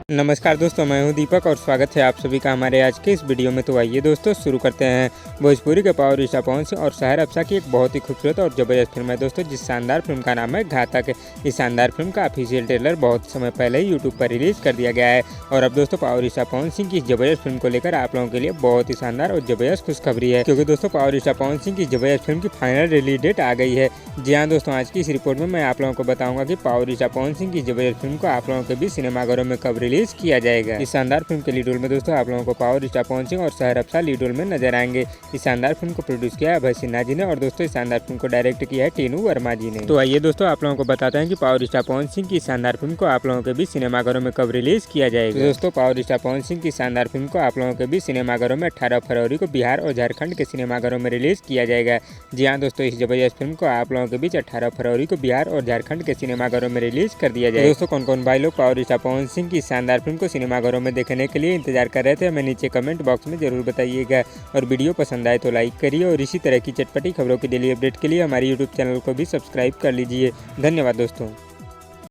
नमस्कार दोस्तों, मैं हूं दीपक और स्वागत है आप सभी का हमारे आज के इस वीडियो में। तो आइए दोस्तों शुरू करते हैं। भोजपुरी के पावर स्टार पवन सिंह और शहर अफसा की एक बहुत ही खूबसूरत और ज़बरदस्त फिल्म है दोस्तों, जिस शानदार फिल्म का नाम है घातक। इस शानदार फिल्म का ऑफिशियल ट्रेलर बहुत समय पहले ही यूट्यूब पर रिलीज कर दिया गया है। और अब दोस्तों पावर स्टार पवन सिंह की इस जबरदस्त फिल्म को लेकर आप लोगों के लिए बहुत ही शानदार और जबरदस्त खुशखबरी है, क्योंकि दोस्तों पावर स्टार पवन सिंह की जबरदस्त फिल्म की फाइनल रिलीज डेट आ गई है। जी हाँ दोस्तों, आज की इस रिपोर्ट में मैं आप लोगों को बताऊंगा कि पावर स्टार पवन सिंह की जबरदस्त फिल्म को आप लोगों के बीच सिनेमाघरों में कब रिलीज किया जाएगा। इस शानदार फिल्म के लीड रोल में दोस्तों आप लोगों को पावर स्टार पवन सिंह और शहर अफसा लीड रोल में नजर आएंगे। इस शानदार फिल्म को प्रोड्यूस किया है अभय सिन्हा जी ने और दोस्तों इस शानदार फिल्म को डायरेक्ट किया है टीनू वर्मा जी ने। तो आइए दोस्तों आप लोगों को बताते हैं कि पावर स्टार पवन सिंह की शानदार फिल्म को आप लोगों के बीच सिनेमाघरों में कब रिलीज किया जाएगा। तो दोस्तों पावर स्टार पवन सिंह की शानदार फिल्म को आप लोगों के बीच सिनेमाघरों में 18 फरवरी को बिहार और झारखंड के सिनेमाघरों में रिलीज किया जाएगा। जी हाँ दोस्तों, इस जबरदस्त फिल्म को आप लोगों के बीच 18 फरवरी को बिहार और झारखंड के सिनेमाघरों में रिलीज कर दिया जाएगा। दोस्तों कौन कौन भाई लोग पावर स्टार पवन सिंह की शानदार फिल्म को सिनेमाघरों में देखने के लिए इंतजार कर रहे थे, हमें नीचे कमेंट बॉक्स में जरूर बताइएगा। और वीडियो पसंद आए तो लाइक करिए और इसी तरह की चटपटी खबरों की डेली अपडेट के लिए हमारे यूट्यूब चैनल को भी सब्सक्राइब कर लीजिए। धन्यवाद दोस्तों।